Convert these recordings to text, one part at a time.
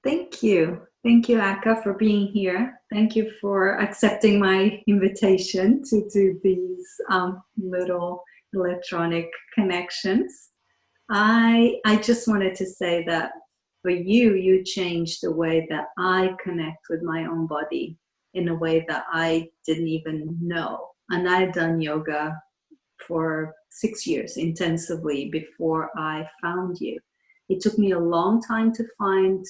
Thank you. Thank you, Akka, for being here. Thank you for accepting my invitation to do these little electronic connections. I just wanted to say that for you, you changed the way that I connect with my own body in a way that I didn't even know. And I've done yoga for 6 years intensively before I found you. It took me a long time to find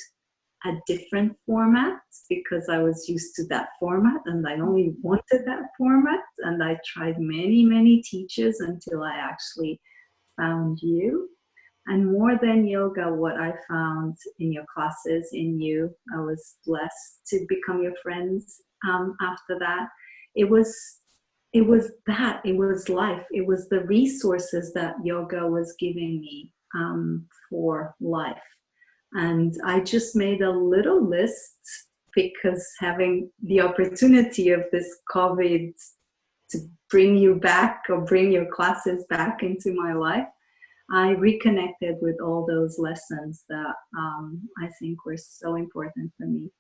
a different format because I was used to that format and I only wanted that format. And I tried many, many teachers until I actually found you. And more than yoga, what I found in your classes, in you, I was blessed to become your friends after that. It was it was life. It was the resources that yoga was giving me for life. And I just made a little list because having the opportunity of this COVID to bring you back or bring your classes back into my life, I reconnected with all those lessons that I think were so important for me.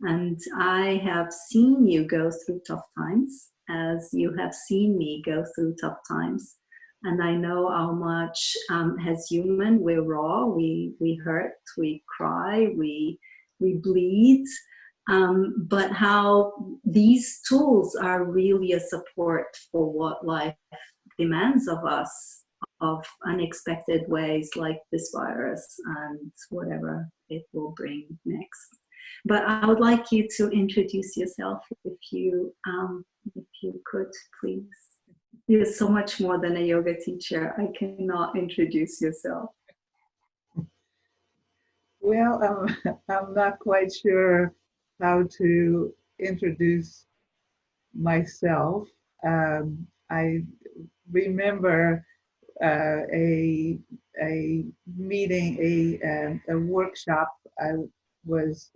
And I have seen you go through tough times as you have seen me go through tough times. And I know how much, as human, we're raw, we hurt, we cry, we bleed, but how these tools are really a support for what life demands of us of unexpected ways like this virus and whatever it will bring next. But I would like you to introduce yourself if you could, please. You're so much more than a yoga teacher. I cannot introduce yourself. Well, I'm not quite sure how to introduce myself. I remember a meeting, a workshop I was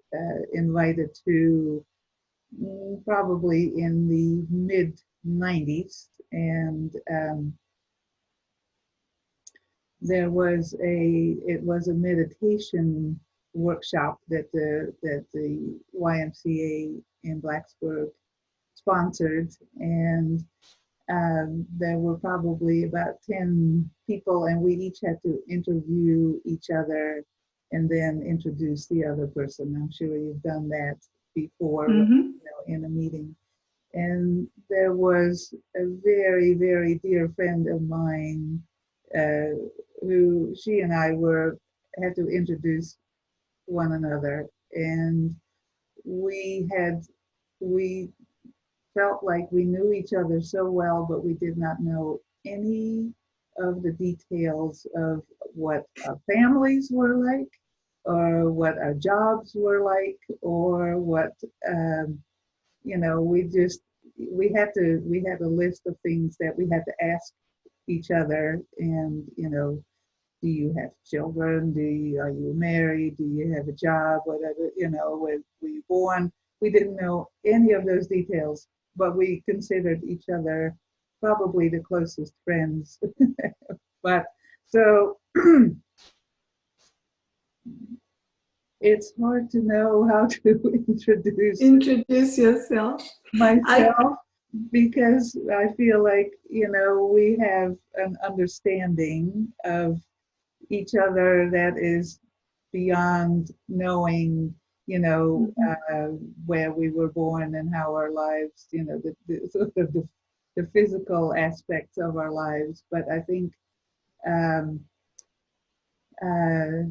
invited to, probably in the mid 90s, and it was a meditation workshop that the YMCA in Blacksburg sponsored, and there were probably about 10 people, and we each had to interview each other and then introduce the other person. I'm sure you've done that before, Mm-hmm. in a meeting. And there was a very, very dear friend of mine, uh, who she and I had to introduce one another, and we had we felt like we knew each other so well, but we did not know any of the details of what our families were like, or what our jobs were like, or what, we just we had a list of things that we had to ask each other, and do you have children? Are you married? Do you have a job? Whatever, were you born? We didn't know any of those details, but we considered each other probably the closest friends. But so it's hard to know how to Introduce yourself. I myself, because I feel like, we have an understanding of each other that is beyond knowing, where we were born and how our lives, the sort of the physical aspects of our lives. But I think, um, uh,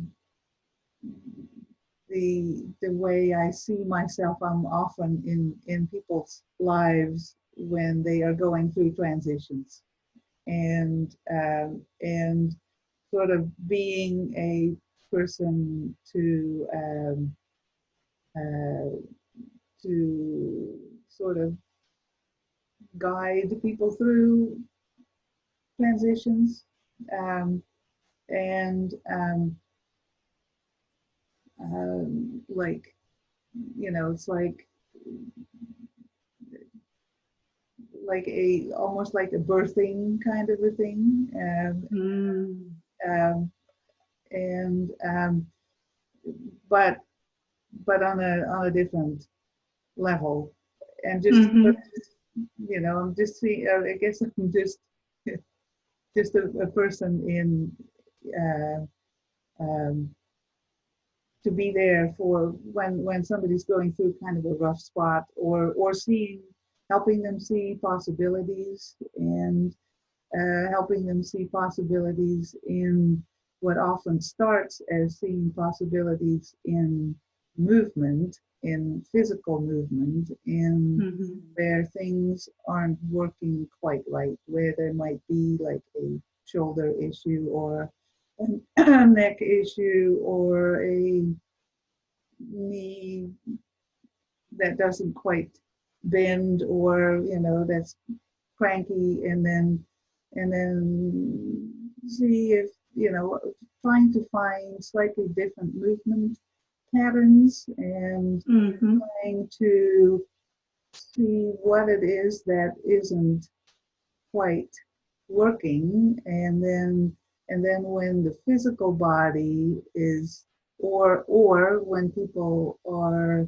the way I see myself, I'm often in people's lives when they are going through transitions, and sort of being a person uh, to sort of guide people through transitions, um, and like, it's like a almost like a birthing kind of a thing, mm, um, and but but on a different level, and just Mm-hmm. I'm just seeing. I guess I'm just a person in uh, um, to be there for when somebody's going through kind of a rough spot, or seeing, helping them see possibilities, and helping them see possibilities in what often starts as seeing possibilities in movement, in physical movement, in Mm-hmm. where things aren't working quite right, where there might be like a shoulder issue, or a neck issue, or a knee that doesn't quite bend, or that's cranky, and then see if trying to find slightly different movement patterns, and Mm-hmm. trying to see what it is that isn't quite working, and then when the physical body is, or when people are,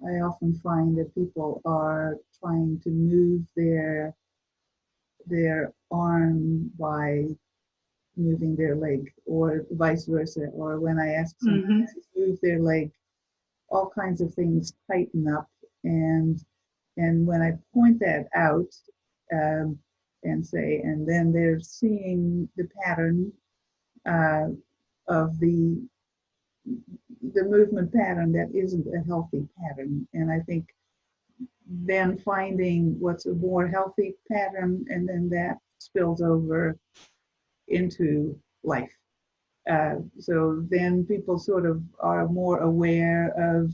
I often find that people are trying to move their arm by moving their leg, or vice versa. Or when I ask somebody Mm-hmm. to move their leg, all kinds of things tighten up. And when I point that out, um, and say, and then they're seeing the pattern uh, of the movement pattern that isn't a healthy pattern. And I think then finding what's a more healthy pattern, and then that spills over into life. So then people sort of are more aware of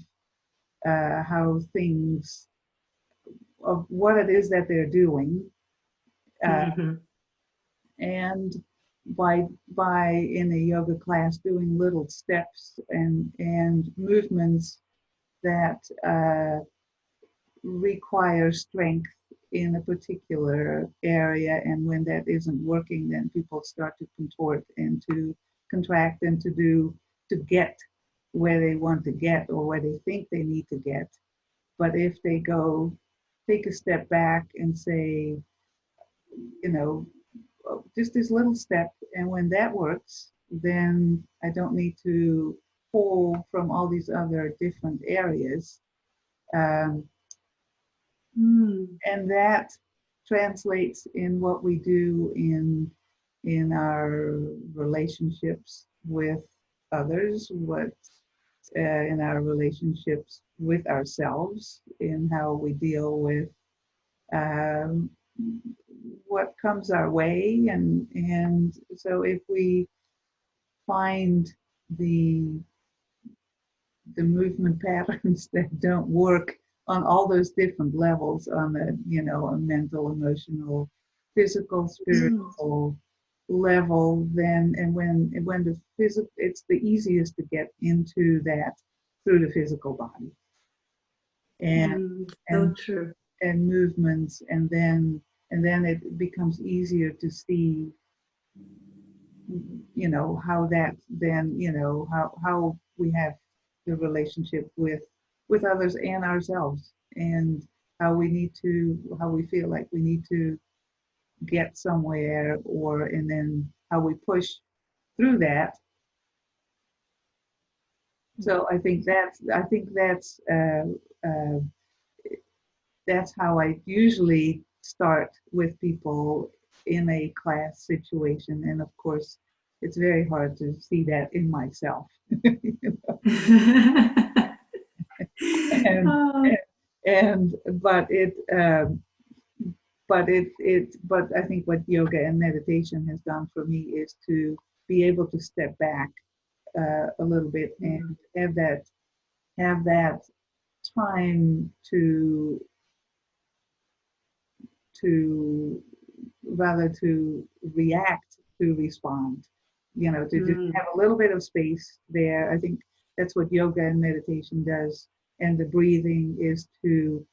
how things, of what it is that they're doing, uh, Mm-hmm. and by in a yoga class doing little steps and movements that require strength in a particular area, and when that isn't working, then people start to contort and to contract and to get where they want to get, or where they think they need to get. But if they go take a step back and say, you know just this little step, and when that works, then I don't need to pull from all these other different areas. um, Mm-hmm. and that translates in what we do in our relationships with others, what in our relationships with ourselves, in how we deal with um, what comes our way. And so if we find the the movement patterns that don't work on all those different levels, on the a mental, emotional, physical, spiritual level, then, and when the physical, it's the easiest to get into that through the physical body, and So and true. and movements, and then it becomes easier to see how that, then how we have the relationship with others and ourselves, and how we feel like we need to get somewhere, and then how we push through that. So uh, that's how I usually start with people in a class situation. And of course, it's very hard to see that in myself. and Oh, and but I think what yoga and meditation has done for me is to be able to step back a little bit, and mm, have that time to rather to react, to respond, to just mm, have a little bit of space there. I think that's what yoga and meditation does, and the breathing is to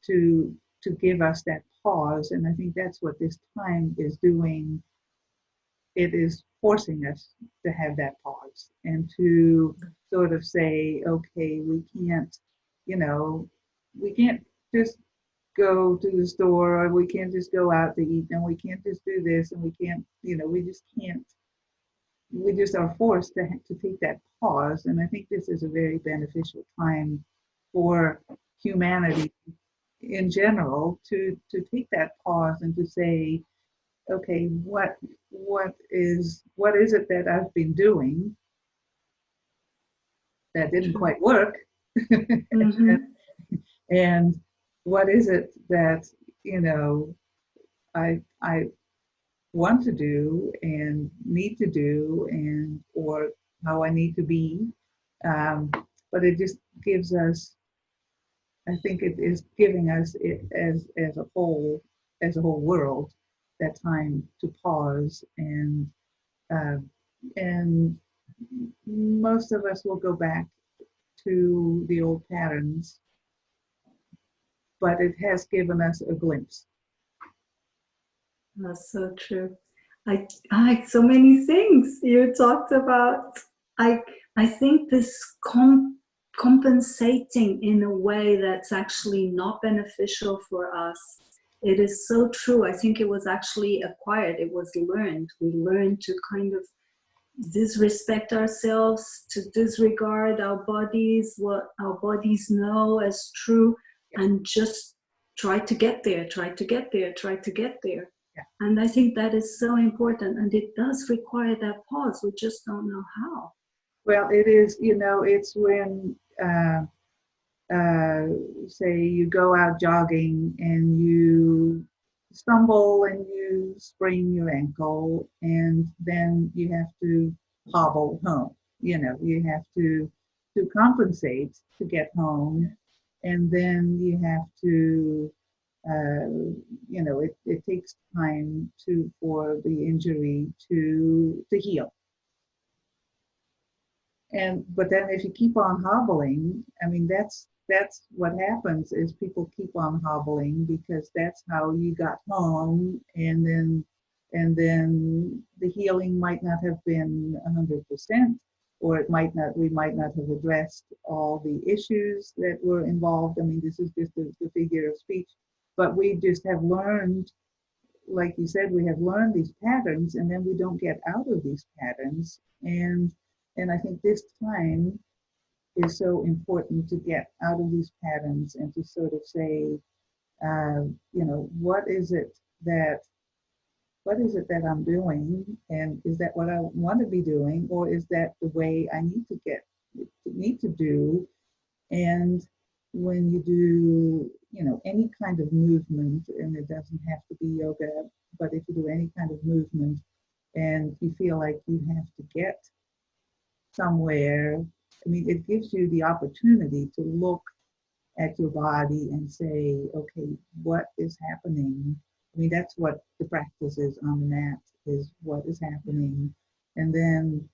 to give us that pause. And I think that's what this time is doing. It is forcing us to have that pause, and to sort of say, okay, we can't, you know, we can't just go to the store, or we can't just go out to eat, and we can't just do this, and we can't, we just can't. We just are forced to take that pause. And I think this is a very beneficial time for humanity in general to take that pause and to say, okay, what is it that I've been doing that didn't quite work? Mm-hmm. And what is it that I want to do and need to do, and or how I need to be. um, but it just gives us, I think it is giving us it as a whole world, that time to pause. Uh, and most of us will go back to the old patterns, but it has given us a glimpse. That's so true. I so many things you talked about. I I think this compensating in a way that's actually not beneficial for us. It is so true. I think it was actually acquired. It was learned. We learned to kind of disrespect ourselves, to disregard our bodies, what our bodies know as true, and just try to get there, try to get there, try to get there. Yeah. And I think that is so important, and it does require that pause. We just don't know how. Well, it is, it's when, uh, say, you go out jogging and you stumble and you sprain your ankle, and then you have to hobble home. You have to compensate to get home, and then you have to, it takes time for the injury to heal. But then if you keep on hobbling, I mean, that's what happens, is people keep on hobbling because that's how you got home. And then the healing might not have been 100%, or we might not have addressed all the issues that were involved. I mean, this is just the figure of speech, but we just have learned, like you said, we have learned these patterns, and then we don't get out of these patterns. And I think this time is so important to get out of these patterns and to sort of say, what is it that I'm doing, and is that what I want to be doing, or is that the way I need to do? And when you do, any kind of movement, and it doesn't have to be yoga, but if you do any kind of movement and you feel like you have to get somewhere, I mean, it gives you the opportunity to look at your body and say, okay, what is happening? I mean, that's what the practice is on the mat, is what is happening. And then,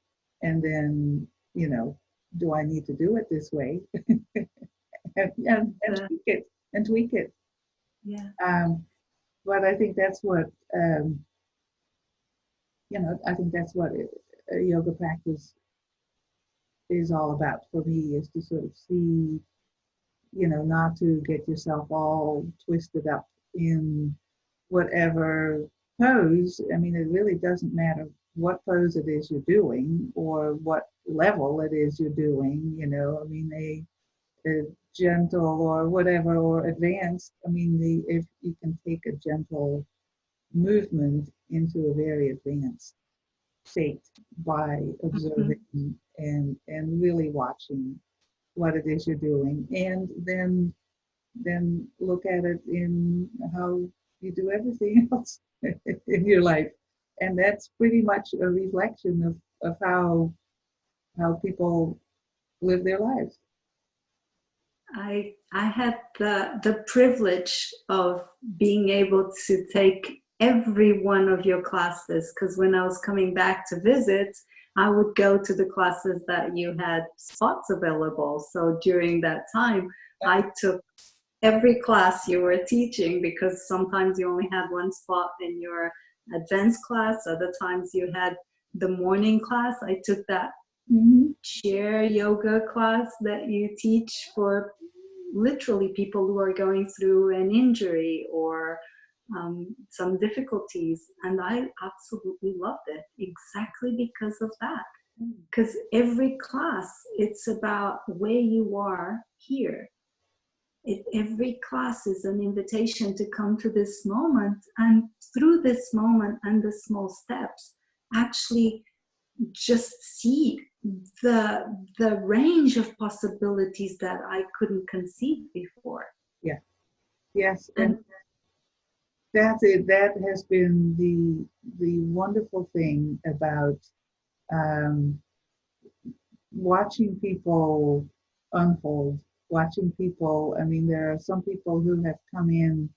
do I need to do it this way? and tweak it and tweak it. Yeah. But I think that's what, I think that's what a yoga practice is all about for me, is to sort of see, not to get yourself all twisted up in whatever pose. I mean, it really doesn't matter what pose it is you're doing or what level it is you're doing, I mean, a gentle or whatever, or advanced. I mean, if you can take a gentle movement into a very advanced state by observing and really watching what it is you're doing, and then look at it in how you do everything else in your life. And that's pretty much a reflection of how people live their lives. I had the privilege of being able to take every one of your classes, because when I was coming back to visit, I would go to the classes that you had spots available. So during that time, I took every class you were teaching, because sometimes you only had one spot in your advanced class, other times you had the morning class. I took that chair yoga class that you teach for literally people who are going through an injury or some difficulties. And I absolutely loved it exactly because of that. Because every class, it's about where you are here. Every class is an invitation to come to this moment, and through this moment and the small steps, actually just see the range of possibilities that I couldn't conceive before. Yeah. Yes. And that's it. That has been the wonderful thing about um, watching people unfold, watching people. I mean, there are some people who have come in.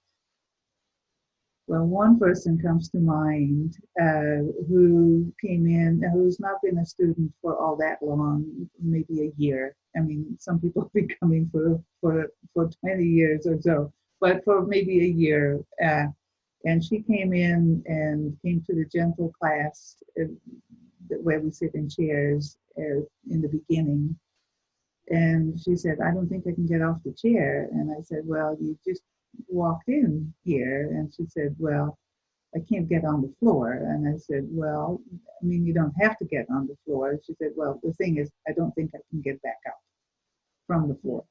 Well, one person comes to mind who came in, who's not been a student for all that long, maybe a year. I mean, some people have been coming for 20 years or so, but for maybe a year. And she came in and came to the gentle class where we sit in chairs in the beginning. And she said, I don't think I can get off the chair. And I said, well, you just walked in here. And she said, well, I can't get on the floor. And I said, well, I mean, you don't have to get on the floor. She said, well, the thing is, I don't think I can get back up from the floor.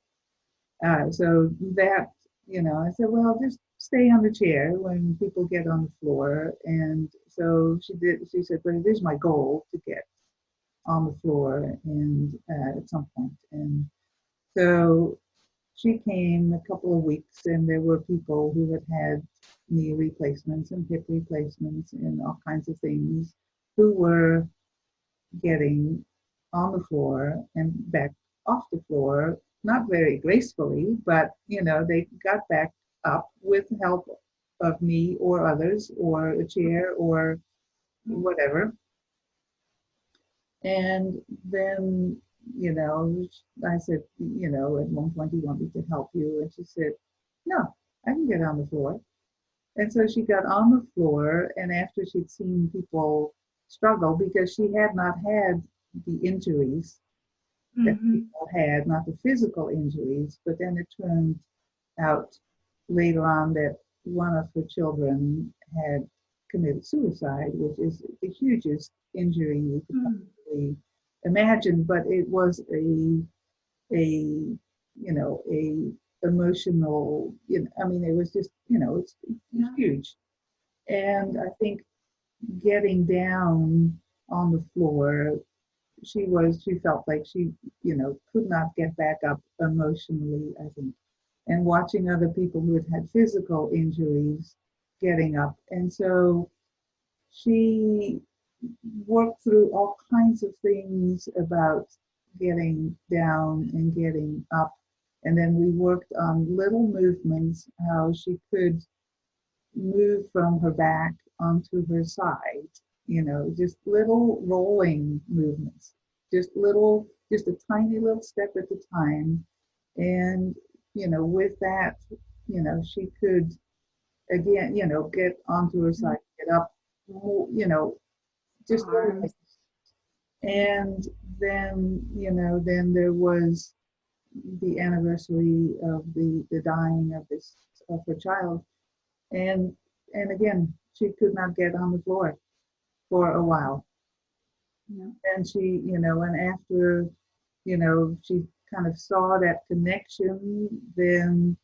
So that, I said, well, just stay on the chair when people get on the floor. And so she said, well, it is my goal to get on the floor and at some point. And so she came a couple of weeks, and there were people who had knee replacements and hip replacements and all kinds of things who were getting on the floor and back off the floor, not very gracefully, but they got back up with help of me or others or a chair or whatever. And then, I said, at one point, do you want me to help you? And she said, no, I can get on the floor. And so she got on the floor, and after she'd seen people struggle, because she had not had the injuries that people had, not the physical injuries, but then it turned out later on that one of her children had committed suicide, which is the hugest injury you could possibly imagine. But it was a emotional. I mean, it was just it's huge. And I think getting down on the floor, she felt like she could not get back up emotionally, I think, and watching other people who had physical injuries getting up. And so she worked through all kinds of things about getting down and getting up. And then we worked on little movements, how she could move from her back onto her side, just little rolling movements, just a tiny little step at a time. And, with that, she could again, get onto her side, get up, just little. And then there was the anniversary of the dying of her child. And again, she could not get on the floor for a while. Yeah. And she, and after, she kind of saw that connection, then,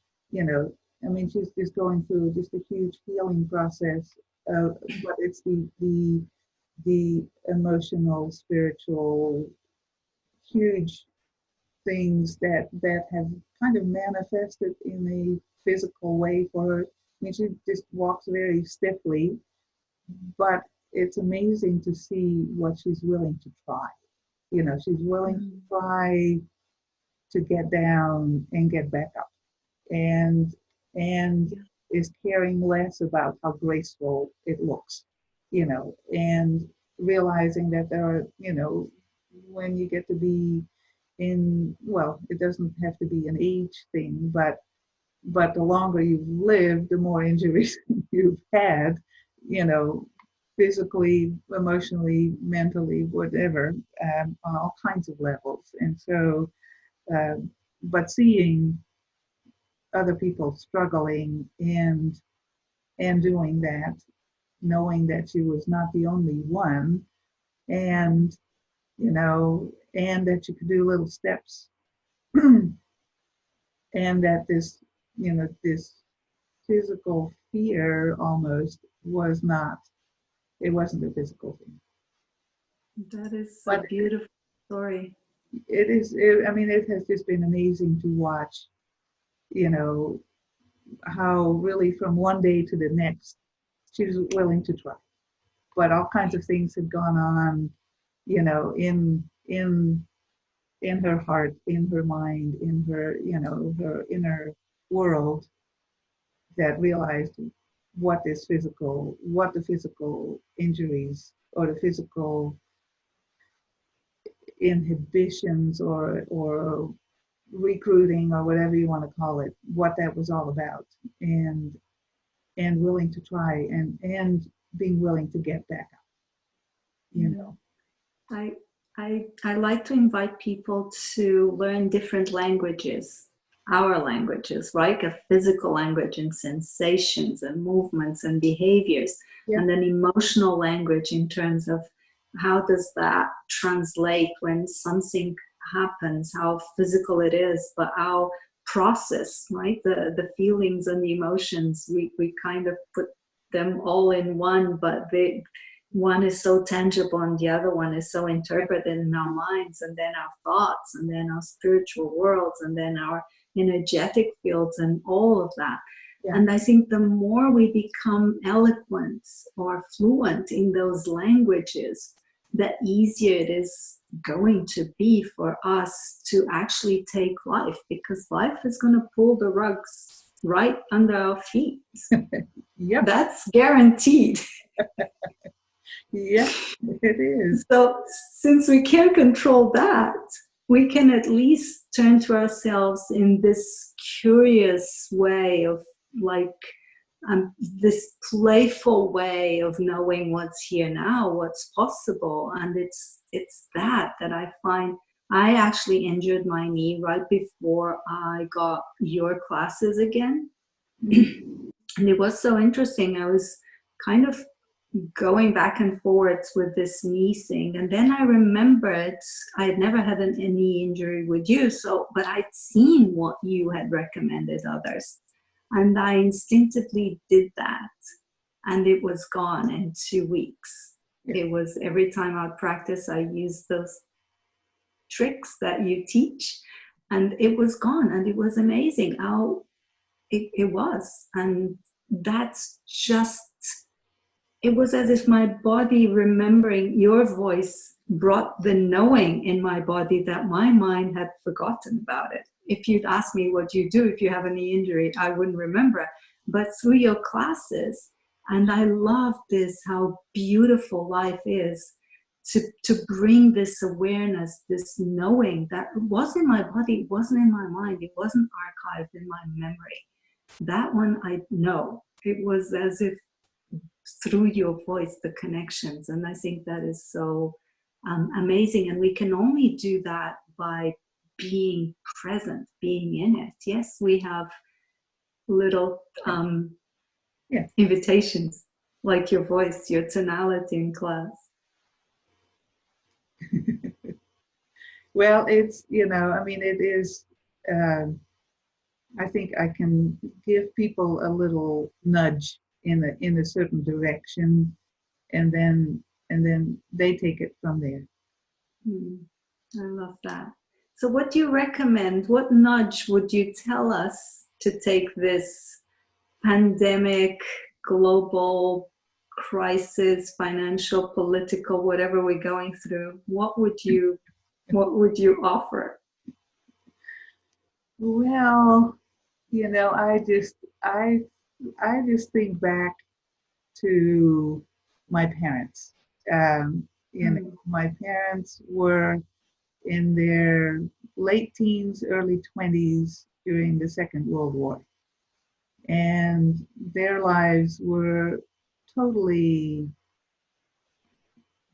I mean, she's just going through just a huge healing process. But it's the emotional, spiritual, huge things that have kind of manifested in a physical way for her. I mean, she just walks very stiffly, but it's amazing to see what she's willing to try. She's willing to try to get down and get back up, and is caring less about how graceful it looks, and realizing that there are, when you get to be well, it doesn't have to be an age thing, but the longer you've lived, the more injuries you've had, physically, emotionally, mentally, whatever, on all kinds of levels. And so, but seeing other people struggling and doing that, knowing that she was not the only one, and and that you could do little steps, and that this physical fear almost was not, it wasn't a physical thing. That is a But beautiful story. I mean, it has just been amazing to watch, you know, how really from one day to the next, she was willing to try. But all kinds of things had gone on, in her heart, in her mind, in her, her inner world, that realized what the physical injuries or the physical inhibitions or recruiting or whatever you want to call it, what that was all about, and willing to try and being willing to get back up, you know. I, I like to invite people to learn different languages, our languages, right? A physical language and sensations and movements and behaviors, Yeah. and then emotional language in terms of how does that translate when something happens, how physical it is, but how process, right? The feelings and the emotions, we kind of put them all in one, but one is so tangible and the other one is so interpreted in our minds, and then our thoughts, and then our spiritual worlds, and then our energetic fields, and all of that. Yeah. And I think the more we become eloquent or fluent in those languages, the easier it is going to be for us to actually take life, because life is going to pull the rugs right under our feet. Yep. That's guaranteed. Yeah, it is. So since we can't control that, we can at least turn to ourselves in this curious way of like this playful way of knowing what's here now, what's possible. And it's that I find. I actually injured my knee right before I got your classes again. And it was so interesting. I was kind of going back and forwards with this knee thing, and then I remembered I had never had a knee injury with you, but I'd seen what you had recommended others, and I instinctively did that, and it was gone in 2 weeks. It was every time I'd practice, I used those tricks that you teach, and it was gone, and it was amazing how it was. And that's just, it was as if my body, remembering your voice, brought the knowing in my body that my mind had forgotten about it. If you'd asked me what you do if you have a knee injury, I wouldn't remember. But through your classes, and I love this, how beautiful life is, to bring this awareness, this knowing that was in my body, it wasn't in my mind, it wasn't archived in my memory. That one I know. It was as if through your voice, the connections. And I think that is so amazing. And we can only do that by being present, being in it. Yes, we have little invitations, like your voice, your tonality in class. Well, it's, I mean, it is, I think I can give people a little nudge in a certain direction, and then they take it from there. I love that. So what do you recommend? What nudge would you tell us to take this pandemic, global crisis, financial, political, whatever we're going through? What would you offer? Well, I just think back to my parents. My parents were in their late teens, early 20s during the Second World War. And their lives were totally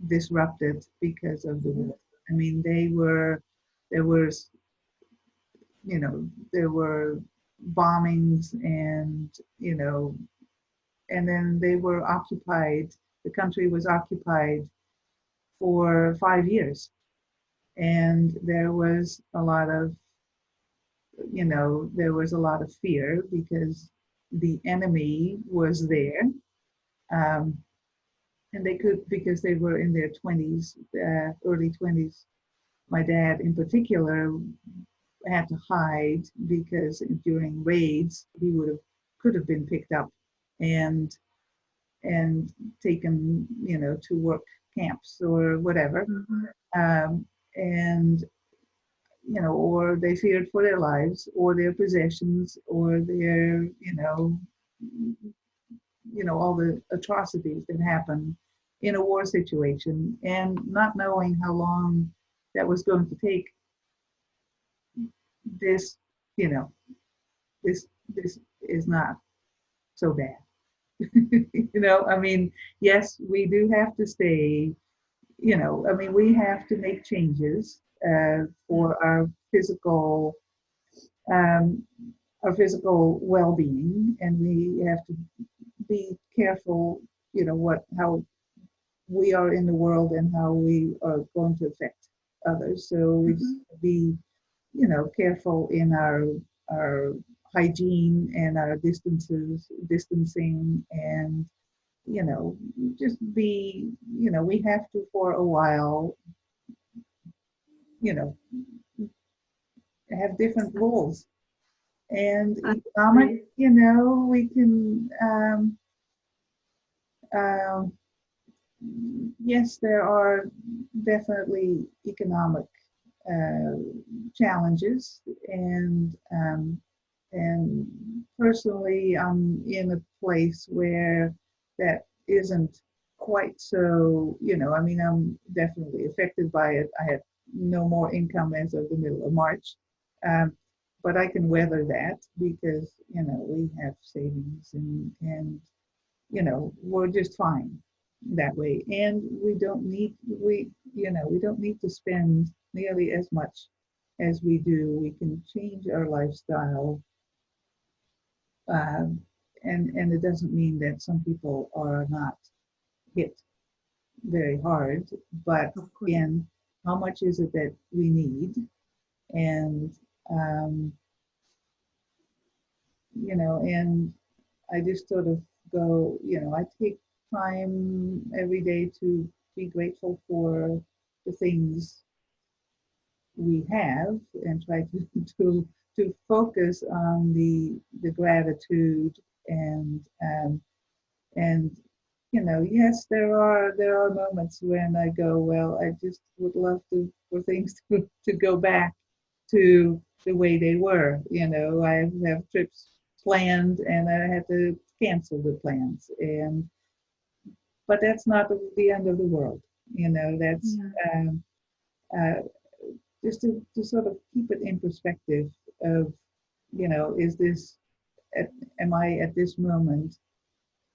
disrupted because of the war. I mean, there was, there were bombings and, and then they were occupied, the country was occupied for 5 years. And there was a lot of, there was a lot of fear because the enemy was there. Um, and they could, because they were in their 20s, early 20s. My dad, in particular, had to hide because during raids he could have been picked up and taken, to work camps or whatever. And or they feared for their lives or their possessions or their, all the atrocities that happen in a war situation, and not knowing how long that was going to take. This, you know, this is not so bad. I mean, yes, we do have to stay. I mean, we have to make changes for um, our physical well-being, and we have to be careful. How we are in the world and how we are going to affect others. So we just be, careful in our hygiene and our distancing, and just be, we have to for a while, you know, have different rules. And economic, we can, um, yes, there are definitely economic uh, challenges, and personally, I'm in a place where that isn't quite so. I mean, I'm definitely affected by it. I have no more income as of the middle of March, um, but I can weather that because we have savings, and we're just fine that way. And we don't need to spend nearly as much as we do. We can change our lifestyle, um, and it doesn't mean that some people are not hit very hard. But again, how much is it that we need? And um, and I just sort of go, I take time every day to be grateful for the things we have, and try to to focus on the gratitude, and yes, there are moments when I go, well, I just would love for things to go back to the way they were. I have trips planned and I had to cancel the plans, but that's not the end of the world. That's uh, just to sort of keep it in perspective of, is this, am I at this moment,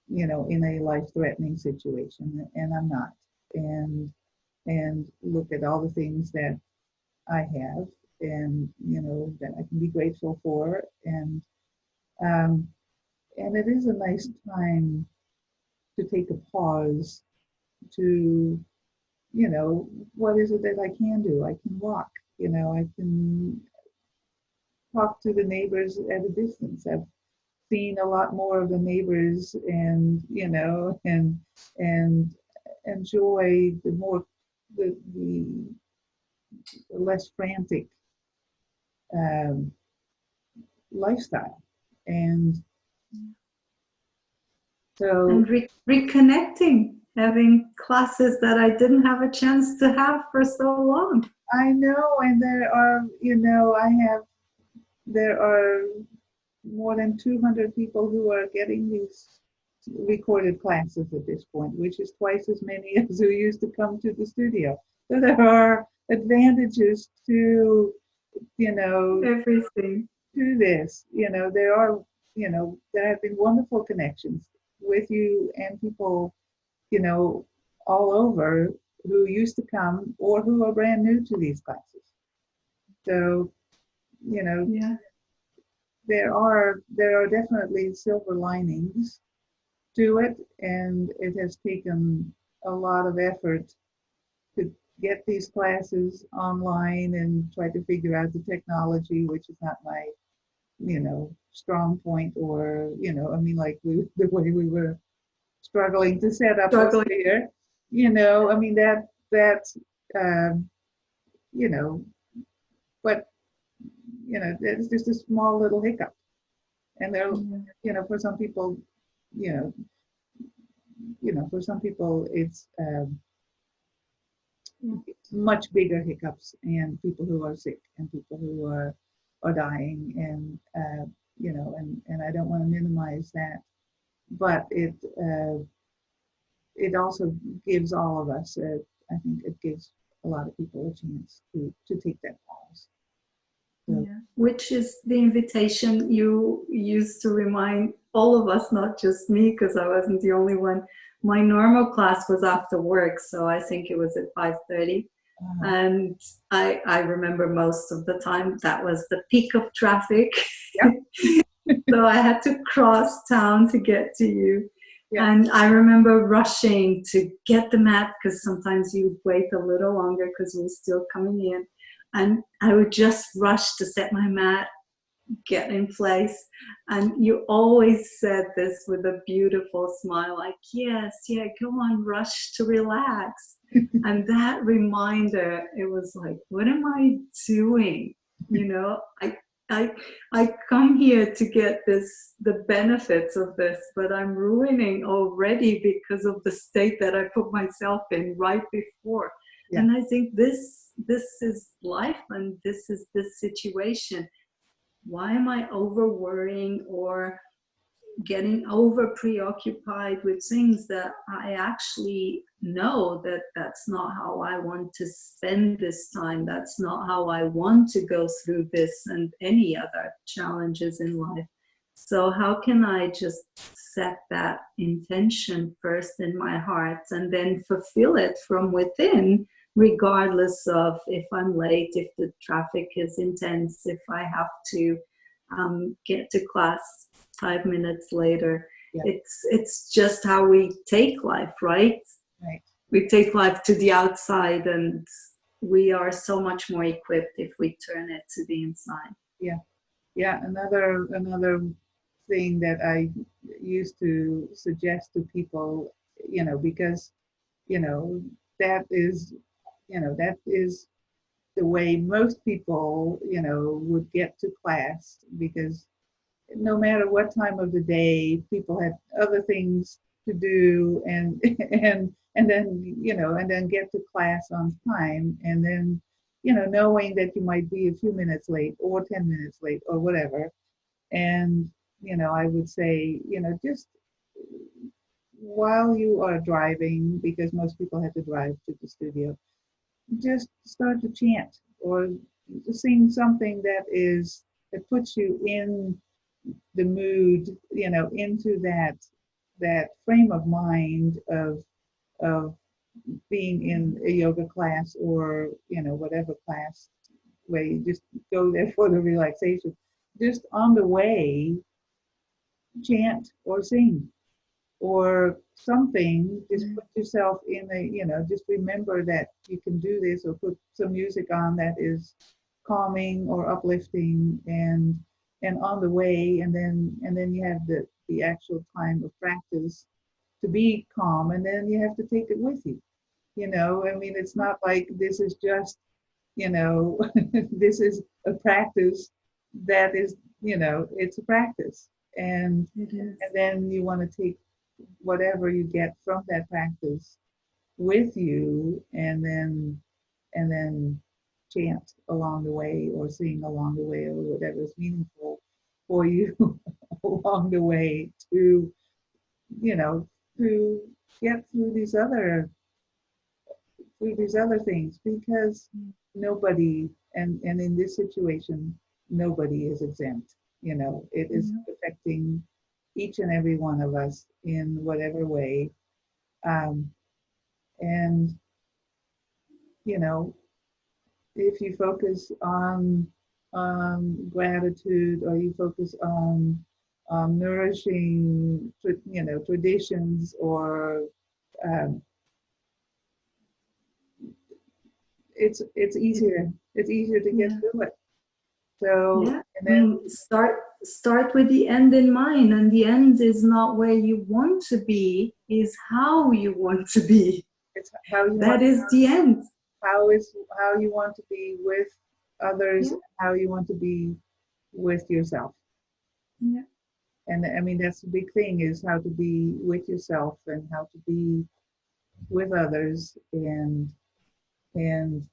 in a life-threatening situation, and I'm not, and look at all the things that I have, and that I can be grateful for, um, and it is a nice time to take a pause to, what is it that I can do? I can walk, I can talk to the neighbors at a distance. I've seen a lot more of the neighbors, and and enjoy the less frantic um, lifestyle. And so, and reconnecting, having classes that I didn't have a chance to have for so long. I know, and there are more than 200 people who are getting these recorded classes at this point, which is twice as many as who used to come to the studio. So there are advantages to, Everything. to this. There have been wonderful connections with you and people, all over. who used to come or who are brand new to these classes. So, you know, Yeah. there are definitely silver linings to it, and it has taken a lot of effort to get these classes online and try to figure out the technology, which is not my, strong point, or, I mean, like the way we were struggling to set up a Struggling. sphere, I mean, um, you know, but, it's just a small little hiccup. And there, Yeah. for some people, you know, for some people, it's Yeah. much bigger hiccups, and people who are sick and people who are dying, and and I don't want to minimize that, but it also gives all of us, I think it gives a lot of people a chance to take that pause. So, Yeah. Which is the invitation you used to remind all of us, not just me, because I wasn't the only one. My normal class was after work, so I think it was at 5:30. uh, And I remember most of the time that was the peak of traffic. yeah, So I had to cross town to get to you. yeah, And I remember rushing to get the mat, because sometimes you'd wait a little longer because we were still coming in. And I would just rush to set my mat, get in place. And you always said this with a beautiful smile, like, yes, yeah, go on, rush to relax. And that reminder, it was like, what am I doing? You know, I, I come here to get the benefits of this, but I'm ruining already because of the state that I put myself in right before. yeah, And I think this is life, and this is this situation. Why am I over worrying or getting over preoccupied with things that I actually know that that's not how I want to spend this time? That's not how I want to go through this and any other challenges in life. So, how can I just set that intention first in my heart and then fulfill it from within, regardless of if I'm late, if the traffic is intense, if I have to get to class 5 minutes later? yeah, It's just how we take life, right? right, We take life to the outside, and we are so much more equipped if we turn it to the inside. yeah, yeah. Another thing that I used to suggest to people, because you know that is that is the way most people would get to class, because no matter what time of the day, people had other things to do, and and then get to class on time, and then knowing that you might be a few minutes late or 10 minutes late or whatever. And I would say, just while you are driving, because most people have to drive to the studio, just start to chant or to sing something that puts you in the mood, into that frame of mind of being in a yoga class, or whatever class, where you just go there for the relaxation. Just on the way, chant or sing or something. Just put yourself in just remember that you can do this, or put some music on that is calming or uplifting, and on the way, and then you have the actual time of practice to be calm, and then you have to take it with you. I mean, it's not like this is just this is a practice that is, it's a practice. and It is. and then you want to take whatever you get from that practice with you, and then chant along the way, or sing along the way, or whatever is meaningful for you along the way, to you know to get through these other things, because nobody, and in this situation, nobody is exempt. It is Yeah. affecting each and every one of us in whatever way. um, and you know, if you focus on gratitude, or you focus on nourishing, traditions, or um, it's easier. It's easier to get Yeah. through it. So, Yeah. and I then mean, start with the end in mind, and the end is not where you want to be, is how you want to be. it's how you want, That is the end. how you want to be with others, Yeah. how you want to be with yourself. Yeah. And I mean, that's the big thing, is how to be with yourself and how to be with others. And and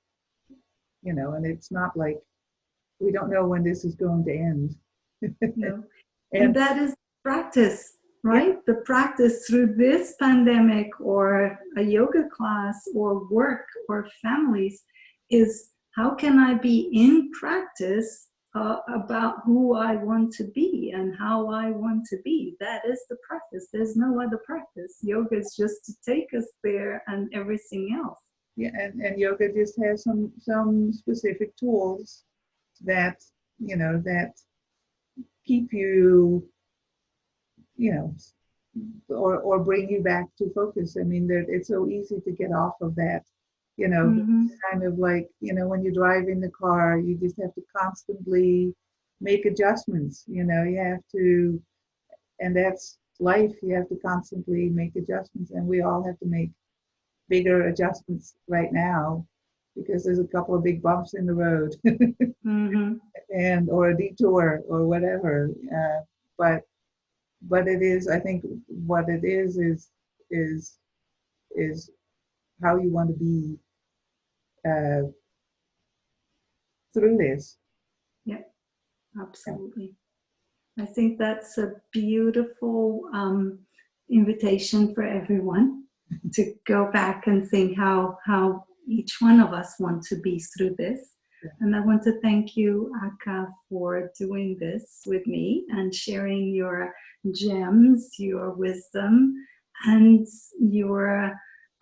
it's not like we don't know when this is going to end. No. And And that is practice, yeah, right? The practice through this pandemic or a yoga class or work or families is, how can I be in practice about who I want to be and how I want to be? That is the practice. There's no other practice. Yoga is just to take us there and everything else. yeah, and yoga just has some specific tools that that keep you, you know or bring you back to focus. I mean, that it's so easy to get off of that. Mm-hmm. Kind of like, when you drive in the car, you just have to constantly make adjustments. You have to, and that's life. You have to constantly make adjustments, and we all have to make bigger adjustments right now because there's a couple of big bumps in the road, Mm-hmm. and or a detour or whatever. But it is, I think, what it is is how you want to be uh, through this. Yeah, Yeah. absolutely. I think that's a beautiful invitation for everyone to go back and think how each one of us want to be through this. Yeah. And I want to thank you, Akka, for doing this with me and sharing your gems, your wisdom, and your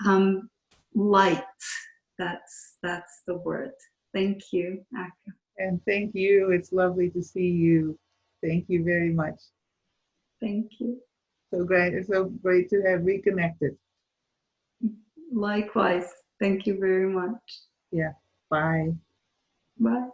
um, light. That's the word. Thank you, Akka. And thank you. It's lovely to see you. Thank you very much. Thank you. So great. It's so great to have reconnected. Likewise. Thank you very much. Yeah. Bye. Bye.